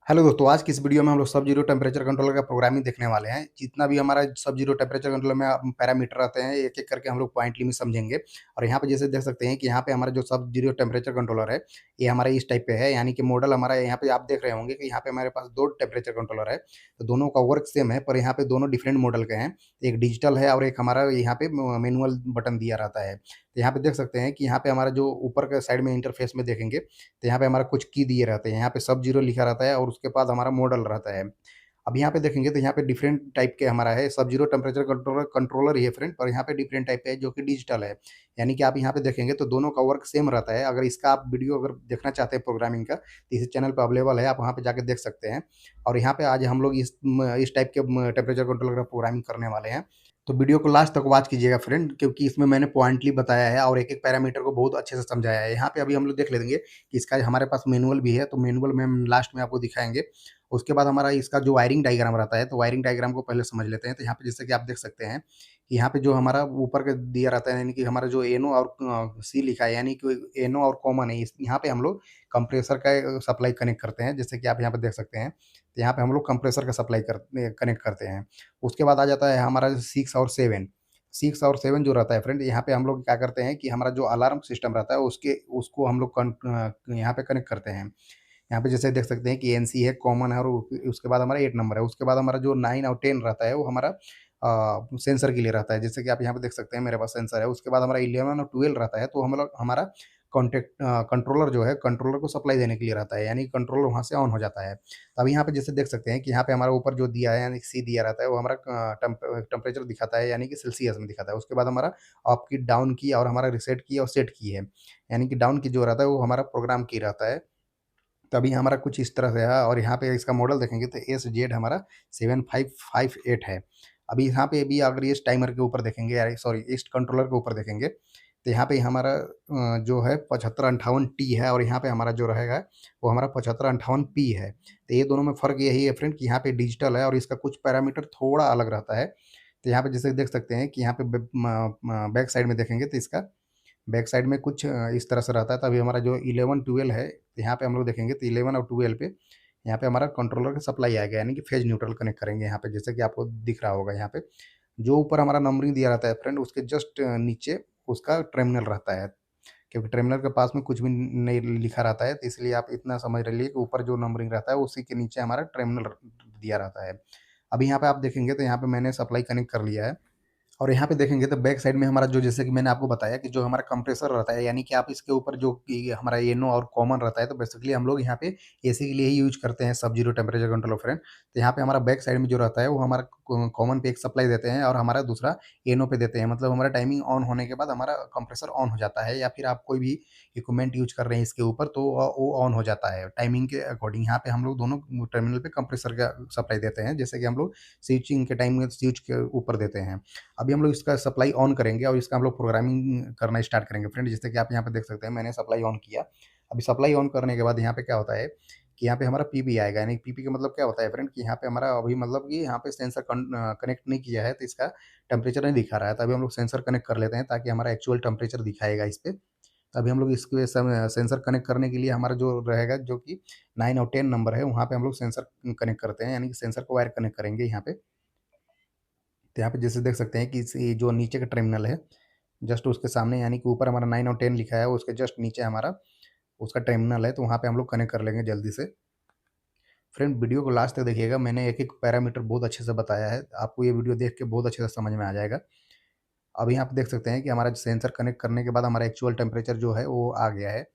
Hello दोस्तों, आज की इस वीडियो में हम लोग सब जीरो टेम्परेचर कंट्रोलर का प्रोग्रामिंग देखने वाले हैं। जितना भी हमारा सब जीरो टेम्परेचर कंट्रोलर में पैरामीटर रहते हैं, एक-एक करके हम लोग पॉइंटली में समझेंगे। और यहाँ पे जैसे देख सकते हैं कि यहाँ पे हमारा जो सब जीरो टेम्परेचर कंट्रोलर है, ये हमारा इस टाइप पे है, यानी कि मॉडल हमारा यहाँ पे आप देख रहे होंगे कि यहाँ पे हमारे पास 2 टेम्परेचर कंट्रोलर है। तो दोनों का वर्क सेम है, पर यहाँ पे दोनों डिफरेंट मॉडल के हैं। एक डिजिटल है और एक हमारा यहाँ पे मैनुअल बटन दिया रहता है। तो यहाँ पे देख सकते हैं कि यहाँ पे हमारा जो ऊपर के साइड में इंटरफेस में देखेंगे, तो यहाँ पे हमारा कुछ की दिए रहते हैं। यहाँ पे सब जीरो लिखा रहता है और उसके बाद हमारा मॉडल रहता है। अब यहाँ पे देखेंगे तो यहाँ पे डिफरेंट टाइप के हमारा है, सब जीरो टेम्परेचर कंट्रोलर कंट्रोलर ही है फ्रेंड, पर यहाँ पे डिफरेंट टाइप का है जो कि डिजिटल है। यानी कि आप यहाँ पे देखेंगे तो दोनों का वर्क सेम रहता है। अगर इसका आप वीडियो अगर देखना चाहते हैं प्रोग्रामिंग का, तो इस चैनल पे अवेलेबल है, आप वहाँ पे जाके देख सकते हैं। और यहाँ पे आज हम लोग इस टाइप के टेम्परेचर कंट्रोलर का प्रोग्रामिंग करने वाले हैं। तो वीडियो को लास्ट तक वॉच कीजिएगा फ्रेंड, क्योंकि इसमें मैंने पॉइंटली बताया है और एक-एक पैरामीटर को बहुत अच्छे से समझाया है। यहाँ पे अभी हम लोग देख लेंगे कि इसका हमारे पास मैनुअल भी है, तो मैनुअल में हम लास्ट में आपको दिखाएँगे। उसके बाद हमारा इसका जो वायरिंग डायग्राम रहता है, तो वायरिंग डायग्राम को पहले समझ लेते हैं। तो यहाँ पे जैसे कि आप देख सकते हैं कि यहाँ पे जो हमारा ऊपर का दिया रहता है, यानी कि हमारा जो एनो और सी लिखा है, यानी कि एनो और कॉमन है, इस यहाँ पे हम लोग कंप्रेसर का सप्लाई कनेक्ट करते हैं, जैसे कि आप यहाँ पे देख सकते हैं। तो यहाँ पे हम लोग कंप्रेसर का सप्लाई कनेक्ट करते हैं। उसके बाद आ जाता है हमारा 6 और 7। 6 और 7 जो रहता है फ्रेंड, यहाँ पे हम लोग क्या करते हैं कि हमारा जो अलार्म सिस्टम रहता है उसके उसको हम लोग यहाँ पे कनेक्ट करते हैं। यहाँ पे जैसे देख सकते हैं कि एनसी है, कॉमन है और उसके बाद हमारा 8 नंबर है। उसके बाद हमारा जो 9 और 10 रहता है वो हमारा सेंसर के लिए रहता है। जैसे कि आप यहाँ पे देख सकते हैं मेरे पास सेंसर है। उसके बाद हमारा 11 और 12 रहता है, तो हम लोग हमारा कंट्रोलर जो है, कंट्रोलर को सप्लाई देने के लिए रहता है, यानी कंट्रोलर वहाँ से ऑन हो जाता है। अब यहाँ पे जैसे देख सकते हैं कि यहाँ पे हमारा ऊपर जो दिया है, यानी सी दिया रहता है, वो हमारा टेम्परेचर दिखाता है, यानी कि सेल्सियस में दिखाता है। उसके बाद हमारा अप की, डाउन की और हमारा रीसेट की और सेट की है। यानी कि डाउन की जो रहता है वो हमारा प्रोग्राम की रहता है। तो अभी हमारा कुछ इस तरह से है और यहाँ पे इसका मॉडल देखेंगे तो एस-जेड हमारा 7558 है। अभी यहाँ पे भी अगर इस टाइमर के ऊपर देखेंगे, या सॉरी इस कंट्रोलर के ऊपर देखेंगे, तो यहाँ पे हमारा जो है 7558 टी है और यहाँ पे हमारा जो रहेगा वो हमारा 7558 पी है। तो ये दोनों में फ़र्क यही है फ्रेंड कि यहाँ पे डिजिटल है और इसका कुछ पैरामीटर थोड़ा अलग रहता है। तो यहाँ पे जैसे देख सकते हैं कि यहाँ पे बैक साइड में देखेंगे तो इसका बैक साइड में कुछ इस तरह से रहता है। तभी हमारा जो 11-12 है, यहाँ पे हम लोग देखेंगे तो 11 और 12 पे यहाँ पे हमारा कंट्रोलर का सप्लाई आएगा, यानी कि फेज न्यूट्रल कनेक्ट करेंगे यहाँ पे, जैसे कि आपको दिख रहा होगा यहाँ पे। जो ऊपर हमारा नंबरिंग दिया रहता है फ्रेंड, उसके जस्ट नीचे उसका टर्मिनल रहता है, क्योंकि टर्मिनल के पास में कुछ भी नहीं लिखा रहता है, तो इसलिए आप इतना समझ लीजिए कि ऊपर जो नंबरिंग रहता है उसी के नीचे हमारा टर्मिनल दिया रहता है। अभी यहाँ पे आप देखेंगे तो यहाँ पे मैंने सप्लाई कनेक्ट कर लिया है। और यहाँ पे देखेंगे तो बैक साइड में हमारा जो, जैसे कि मैंने आपको बताया कि जो हमारा कंप्रेसर रहता है, यानी कि आप इसके ऊपर जो कि हमारा एनो और कॉमन रहता है, तो बेसिकली हम लोग यहाँ पे एसी के लिए ही यूज करते हैं सब जीरो टेम्परेचर कंट्रोलर फैन। तो यहाँ पे हमारा बैक साइड में जो रहता है वो हमारा कॉमन पे एक सप्लाई देते हैं और हमारा दूसरा एनो पे देते हैं। मतलब हमारा टाइमिंग ऑन होने के बाद हमारा कंप्रेसर ऑन हो जाता है, या फिर आप कोई भी इक्विपमेंट यूज कर रहे हैं इसके ऊपर, तो वो ऑन हो जाता है टाइमिंग के अकॉर्डिंग। यहाँ पे हम लोग दोनों टर्मिनल पे कंप्रेसर का सप्लाई देते हैं, जैसे कि हम लोग स्विचिंग के टाइम में स्विच के ऊपर देते हैं। अभी हम लोग इसका सप्लाई ऑन करेंगे और इसका हम लोग प्रोग्रामिंग करना स्टार्ट करेंगे फ्रेंड। जैसे कि आप यहाँ पे देख सकते हैं मैंने सप्लाई ऑन किया। अभी सप्लाई ऑन करने के बाद यहाँ पे क्या होता है कि यहाँ पे हमारा पीपी आएगा, यानी पीपी का मतलब क्या होता है फ्रेंड कि यहाँ पे हमारा अभी मतलब कि यहाँ पे सेंसर कनेक्ट नहीं किया है, तो इसका टेम्परेचर नहीं दिखा रहा है। तो अभी हम लोग सेंसर कनेक्ट कर लेते हैं ताकि हमारा एक्चुअल टेम्परेचर दिखाएगा इस पे। तो अभी हम लोग इसके सेंसर कनेक्ट करने के लिए हमारा जो रहेगा, जो कि 9 और 10 नंबर है, वहाँ पे हम लोग सेंसर कनेक्ट करते हैं, यानी कि सेंसर को वायर कनेक्ट करेंगे यहाँ पे। तो यहाँ पे जैसे देख सकते हैं कि ये जो नीचे का टर्मिनल है, जस्ट उसके सामने, यानी कि ऊपर हमारा 9 और 10 लिखा है, उसके जस्ट नीचे हमारा उसका टर्मिनल है, तो वहाँ पे हम लोग कनेक्ट कर लेंगे जल्दी से। फ्रेंड वीडियो को लास्ट तक देखिएगा, मैंने एक-एक पैरामीटर बहुत अच्छे से बताया है, आपको ये वीडियो देख के बहुत अच्छे से समझ में आ जाएगा। अब यहाँ पे देख सकते हैं कि हमारा सेंसर कनेक्ट करने के बाद हमारा एक्चुअल टेम्परेचर जो है वो आ गया है।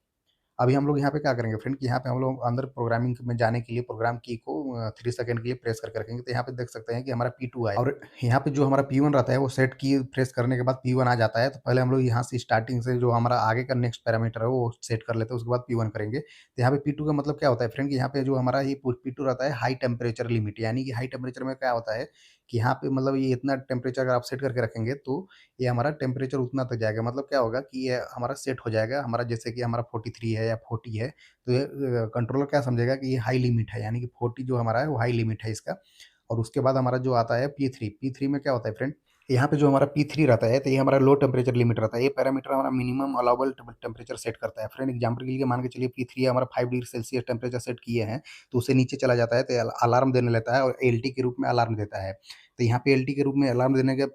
अभी हम लोग यहाँ पे क्या करेंगे फ्रेंड कि यहाँ पे हम लोग अंदर प्रोग्रामिंग में जाने के लिए प्रोग्राम की को 3 सेकंड के लिए प्रेस करके रखेंगे। तो यहाँ पे देख सकते हैं कि हमारा P2 आया और यहाँ पे जो हमारा P1 रहता है वो सेट की प्रेस करने के बाद P1 आ जाता है। तो पहले हम लोग यहाँ से स्टार्टिंग से जो हमारा आगे का नेक्स्ट पैरामीटर है वो सेट कर लेते हैं, उसके बाद P1 करेंगे। तो यहाँ पे P2 का मतलब क्या होता है फ्रेंड कि यहाँ पे जो हमारा ये P2 रहता है हाई टेम्परेचर लिमिट, यानी कि हाई टेम्परेचर में क्या होता है कि यहाँ पे मतलब ये इतना टेम्परेचर अगर आप सेट करके रखेंगे तो ये हमारा टेम्परेचर उतना तक जाएगा। मतलब क्या होगा कि ये हमारा सेट हो जाएगा, हमारा जैसे कि हमारा 43 है या 40 है, तो ये कंट्रोलर क्या समझेगा कि ये हाई लिमिट है, यानी कि 40 जो हमारा है वो हाई लिमिट है इसका। और उसके बाद हमारा जो आता है P3, P3 में क्या होता है फ्रेंड यहाँ पे जो हमारा P3 रहता है, तो ये हमारा लो टेम्परेचर लिमिट रहता है। ये पैरामीटर हमारा मिनिमम अलाउबल टेम्परेचर सेट करता है। फ्रेंड एग्जांपल के लिए मान के चलिए P3 हमारा 5 डिग्री सेल्सियस टेम्परेचर सेट किए हैं, तो उससे नीचे चला जाता है तो अलार्म देने लगता है और एलटी के रूप में अलार्म देता है। तो यहाँ पे एलटी के रूप में अलार्म देने का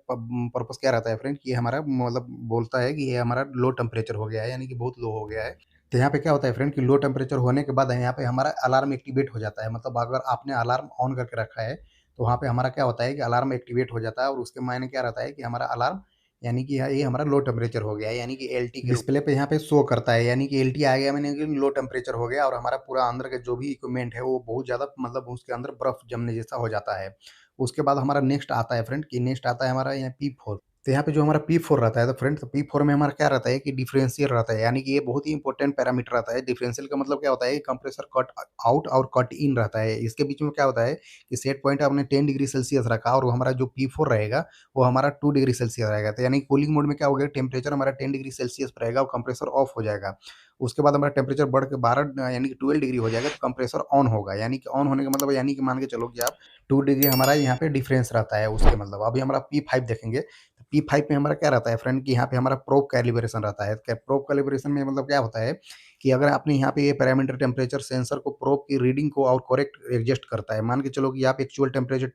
पर्पस क्या रहता है फ्रेंड, कि ये हमारा मतलब बोलता है कि ये हमारा लो टेम्परेचर हो गया है, यानी कि बहुत लो हो गया है। तो यहाँ पे क्या होता है फ्रेंड, कि लो टेम्परेचर होने के बाद यहाँ पे हमारा अलार्म एक्टिवेट हो जाता है। मतलब अगर आपने अलार्म ऑन करके रखा है, तो वहाँ पे हमारा क्या होता है कि अलार्म एक्टिवेट हो जाता है और उसके मायने क्या रहता है कि हमारा अलार्म, यानी कि ये हमारा लो टेम्परेचर हो गया है, यानी कि एलटी के डिस्प्ले पे यहाँ पे शो करता है, यानी कि एलटी आ गया, मैंने कि लो टेम्परेचर हो गया और हमारा पूरा अंदर का जो भी इक्विपमेंट है वो बहुत ज़्यादा मतलब उसके अंदर बर्फ जमने जैसा हो जाता है। उसके बाद हमारा नेक्स्ट आता है फ्रेंड, कि नेक्स्ट आता है हमारा यहाँ P4। तो यहाँ पे जो हमारा P4 रहता है, तो फ्रेंड P4 में हमारा क्या रहता है कि डिफरेंशियल रहता है, यानी कि ये बहुत ही इंपॉर्टेंट पैरामीटर रहता है। डिफरेंशियल का मतलब क्या होता है कि कंप्रेसर कट आउट और कट इन रहता है। इसके बीच में क्या होता है कि सेट पॉइंट आपने 10 डिग्री सेल्सियस रखा और वो हमारा जो P4 रहेगा वो हमारा 2 डिग्री सेल्सियस रहेगा। तो यानी कूलिंग मोड में क्या हो गया, टेम्परेचर हमारा 10 डिग्री सेल्सियस पर रहेगा और कंप्रेसर ऑफ हो जाएगा। उसके बाद हमारा टेम्परेचर बढ़ के 12 यानी कि 12 डिग्री हो जाएगा, तो कंप्रेसर ऑन होगा। यानी कि ऑन होने का मतलब यानी कि मान के चलो कि आप 2 डिग्री हमारा यहाँ पे डिफरेंस रहता है उसके मतलब। अभी हमारा P5 देखेंगे, तो P5 में हमारा क्या रहता है फ्रेंड, कि यहाँ पे हमारा प्रोब कैलिब्रेशन रहता है। प्रोब कैलिब्रेशन में मतलब क्या होता है कि अगर आपने यहाँ पे ये पैरामीटर टेम्परेचर सेंसर को प्रोब की रीडिंग को और करेक्ट एडजस्ट करता है। मान के चलो कि आप एक्चुअल टेम्परेचर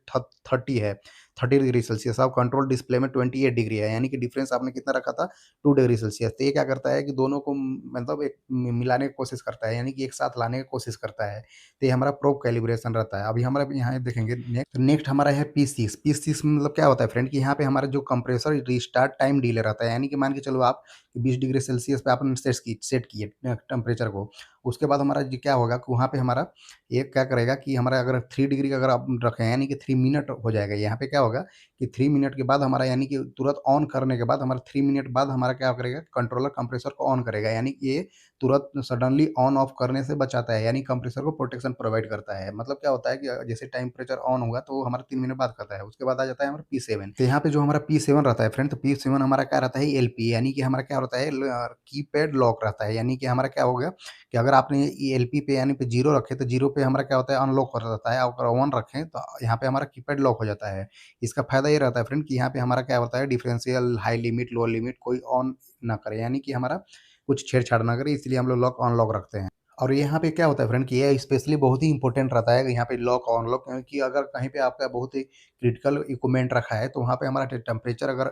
30 है, 30 डिग्री सेल्सियस, आप कंट्रोल डिस्प्ले में 28 डिग्री है, यानी कि डिफरेंस आपने कितना रखा था, 2 डिग्री सेल्सियस। तो ये क्या करता है कि दोनों को मतलब एक मिलाने की कोशिश करता है, यानी कि एक साथ लाने की कोशिश करता है। तो ये हमारा प्रोब कैलिब्रेशन रहता है। अभी हमारा यहाँ देखेंगे नेक्स्ट हमारा है P6। P6 में मतलब क्या होता है फ्रेंड, कि यहाँ पे हमारा जो कंप्रेसर रिस्टार्ट टाइम डिले रहता है, यानी कि मान के चलो आप 20 डिग्री सेल्सियस पे आपने सेट किए टेम्परेचर को। उसके बाद हमारा जो क्या होगा कि वहाँ पे हमारा ये क्या करेगा कि हमारा अगर 3 डिग्री का अगर आप रखें, यानी कि 3 मिनट हो जाएगा। यहाँ पे क्या होगा कि 3 मिनट के बाद हमारा, यानी कि तुरंत ऑन करने के बाद हमारा 3 मिनट बाद हमारा क्या करेगा, कंट्रोलर कंप्रेसर को ऑन करेगा, यानी कि ये तुरंत सडनली ऑन ऑफ करने से बचाता है, यानी कंप्रेसर को प्रोटेक्शन प्रोवाइड करता है। मतलब क्या होता है कि जैसे टेम्परेचर ऑन होगा तो वो हमारा 3 मिनट बाद करता है। उसके बाद आ जाता है हमारा P7। तो यहाँ पे जो हमारा P7 रहता है फ्रेंड, तो P7 हमारा क्या रहता है, एलपी, यानी कि हमारा क्या होता है, कीपैड लॉक रहता है। यानी कि हमारा क्या होगा कि अगर आपने ये एलपी पे यानी पे जीरो रखे, तो जीरो पे हमारा क्या होता है, अनलॉक हो जाता है। अगर वन रखें तो यहाँ पे हमारा कीपैड लॉक हो जाता है। इसका फायदा ये रहता है फ्रेंड, कि यहाँ पे हमारा क्या होता है, डिफरेंशियल हाई लिमिट लो लिमिट कोई ऑन ना करे, यानी कि हमारा कुछ छेड़छाड़ ना करे, इसलिए हम लोग लॉक अनलॉक रखते हैं। और यहाँ पे क्या होता है फ्रेंड, कि ये स्पेशली बहुत ही इंपॉर्टेंट रहता है कि यहाँ पे लॉक अनलॉक, क्योंकि अगर कहीं पे आपका बहुत ही क्रिटिकल इक्विपमेंट रखा है, तो वहाँ पे हमारा टेम्परेचर अगर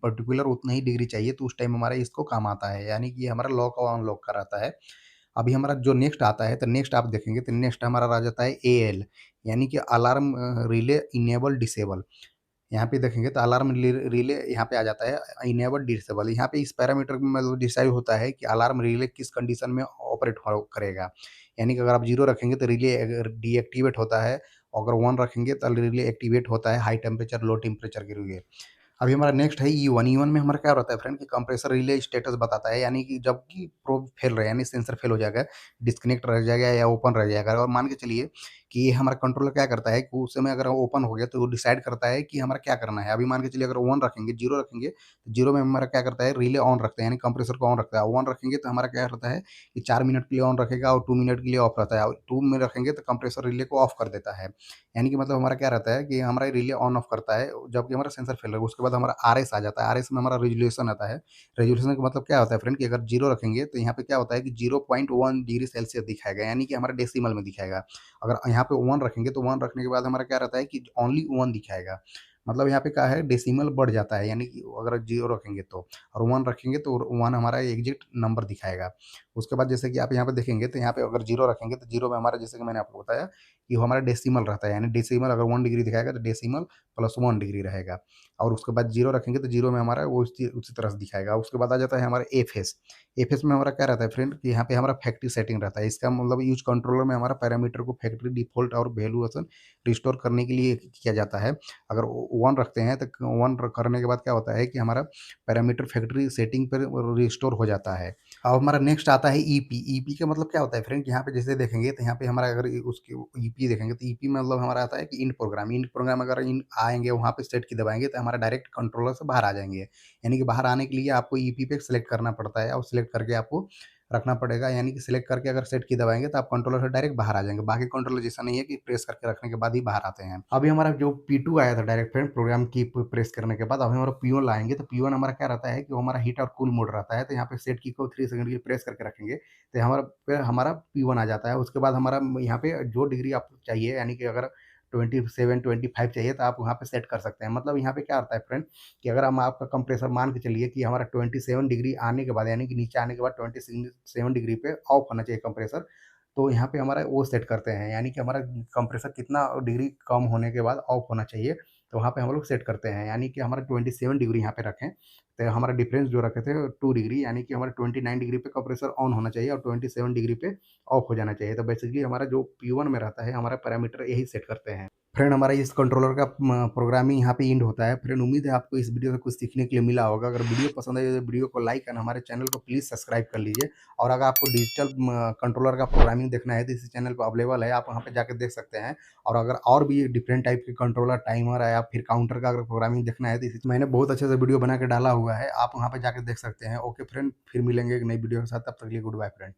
पर्टिकुलर उतना ही डिग्री चाहिए, तो उस टाइम हमारा इसको काम आता है, यानी कि हमारा लॉक और अनलॉक का रहता है। अभी हमारा जो नेक्स्ट आता है, तो नेक्स्ट आप देखेंगे तो नेक्स्ट हमारा रह जाता है एएल, यानी कि अलार्म रिले इनेबल डिसेबल। यहाँ पे देखेंगे तो अलार्म रिले यहाँ पे आ जाता है इनेबल डिसेबल। यहाँ पे इस पैरामीटर में मतलब डिसाइड होता है कि अलार्म रिले किस कंडीशन में ऑपरेट करेगा। यानी कि अगर आप जीरो रखेंगे तो रिले डीएक्टिवेट होता है, अगर वन रखेंगे तो रिले एक्टिवेट होता है हाई टेम्परेचर लो टेम्परेचर के लिए। अभी हमारा नेक्स्ट है ई1। ई1 में हमारा क्या रहता है फ्रेंड, कि कंप्रेसर रिले स्टेटस बताता है, यानी कि जब कि प्रोब फेल रहा है, यानी सेंसर फेल हो जाएगा, डिस्कनेक्ट रह जाएगा या ओपन रह जाएगा। और मान के चलिए कि ये हमारा कंट्रोलर क्या करता है कि उस समय अगर ओपन हो गया तो वो डिसाइड करता है कि हमारा क्या करना है। अभी मान के चलिए अगर वन रखेंगे, जीरो रखेंगे, तो जीरो में हमारा क्या करता है, रिले ऑन रखता है, यानी कंप्रेसर को ऑन रखता है। वन रखेंगे तो हमारा क्या रहता है कि 4 मिनट के लिए ऑन रखेगा और 2 मिनट के लिए ऑफ रहता है। और टू में रखेंगे तो कंप्रेसर रिले को ऑफ कर देता है। यानी कि मतलब हमारा क्या रहता है कि हमारा रिले ऑन ऑफ करता है जबकि हमारा सेंसर फेल है। उसके बाद हमारा आरएस आ जाता है। आरएस में हमारा रेजुलेशन आता है। रेजुलेशन का मतलब क्या होता है फ्रेंड, कि अगर जीरो रखेंगे तो यहाँ पे क्या होता है कि 0.1 डिग्री सेल्सियस दिखाएगा, यानी कि हमारा डेसिमल में दिखाएगा। अगर यहाँ पे वन रखेंगे तो वन रखने के बाद हमारा क्या रहता है कि ओनली वन दिखाएगा। मतलब यहाँ पे क्या है, डेसिमल बढ़ जाता है, यानी कि अगर जीरो रखेंगे तो, और वन रखेंगे तो वन हमारा एग्जैक्ट नंबर दिखाएगा। उसके बाद जैसे कि आप यहाँ पे देखेंगे तो यहाँ पे अगर जीरो रखेंगे तो जीरो में हमारा, जैसे कि मैंने आपको बताया कि वो हमारा डेसिमल रहता है, यानी डेसिमल अगर 1 डिग्री दिखाएगा तो डेसिमल प्लस 1 डिग्री रहेगा। और उसके बाद जीरो रखेंगे तो जीरो में हमारा वो उसी तरह से दिखाएगा। उसके बाद आ जाता है हमारा एफएस। एफएस में हमारा क्या रहता है फ्रेंड, कि यहाँ पे हमारा फैक्ट्री सेटिंग रहता है। इसका मतलब यूज कंट्रोलर में हमारा पैरामीटर को फैक्ट्री डिफॉल्ट और वैल्यूएशन रिस्टोर करने के लिए किया जाता है। अगर वन रखते हैं तो वन करने के बाद क्या होता है कि हमारा पैरामीटर फैक्ट्री सेटिंग पर रिस्टोर हो जाता है। अब हमारा नेक्स्ट आता है ईपी। ईपी का मतलब क्या होता है फ्रेंड, यहाँ पे जैसे देखेंगे तो यहाँ पे हमारा अगर उसकी ईपी देखेंगे तो ईपी में मतलब हमारा आता है कि इंड प्रोग्राम। इंड प्रोग्राम अगर इन आएंगे वहाँ पे सेट की दबाएंगे तो हमारा डायरेक्ट कंट्रोलर से बाहर आ जाएंगे। यानी कि बाहर आने के लिए आपको ईपी पे सेलेक्ट करना पड़ता है और सिलेक्ट करके आपको रखना पड़ेगा, यानी कि सिलेक्ट करके अगर सेट की दबाएँगे तो आप कंट्रोलर से डायरेक्ट बाहर आ जाएँगे। बाकी कंट्रोलर जैसा नहीं है कि प्रेस करके रखने के बाद ही बाहर आते हैं। अभी हमारा जो P2 आया था डायरेक्ट फ्रेंड प्रोग्राम की प्रेस करने के बाद, अभी हमारा P1 लाएँगे, तो P1 हमारा क्या रहता है कि वो हमारा हीट और कूल मोड रहता है। तो यहाँ पे सेट की को 3 सेकंड के लिए प्रेस करके रखेंगे, तो हमारा P1 आ जाता है। उसके बाद हमारा यहाँ पे जो डिग्री आपको चाहिए, यानी कि अगर 27, 25 चाहिए तो आप वहाँ पे सेट कर सकते हैं। मतलब यहाँ पे क्या होता है फ्रेंड कि अगर हम आपका कंप्रेसर मान के चलिए कि हमारा 27 डिग्री आने के बाद, यानी कि नीचे आने के बाद 27 डिग्री पे ऑफ होना चाहिए कंप्रेसर, तो यहाँ पे हमारा वो सेट करते हैं, यानी कि हमारा कंप्रेसर कितना डिग्री कम होने के बाद ऑफ होना चाहिए, तो वहाँ पे हम लोग सेट करते हैं, यानी कि हमारा 27 डिग्री यहाँ पे रखें। तो हमारा डिफरेंस जो रखे थे 2 डिग्री, यानी कि हमारा 29 डिग्री पे कंप्रेसर ऑन होना चाहिए और 27 डिग्री पे ऑफ हो जाना चाहिए। तो बेसिकली हमारा जो P1 में रहता है, हमारा पैरामीटर यही सेट करते हैं। फ्रेंड हमारा इस कंट्रोलर का प्रोग्रामिंग यहाँ पे एंड होता है। फ्रेंड उम्मीद है आपको इस वीडियो से कुछ सीखने के लिए मिला होगा। अगर वीडियो पसंद आए तो वीडियो को लाइक एंड हमारे चैनल को प्लीज़ सब्सक्राइब कर लीजिए। और अगर आपको डिजिटल कंट्रोलर का प्रोग्रामिंग देखना है तो इसी चैनल पे अवेलेबल है, आप वहाँ पे जाके देख सकते हैं। और अगर और भी डिफरेंट टाइप के कंट्रोलर, टाइमर है या फिर काउंटर का अगर प्रोग्रामिंग देखना है तो इसी मैंने बहुत अच्छे से वीडियो बना के डाला हुआ है, आप वहाँ पे जाके देख सकते हैं। ओके फ्रेंड, फिर मिलेंगे एक नई वीडियो के साथ, तब तक के लिए गुड बाय फ्रेंड।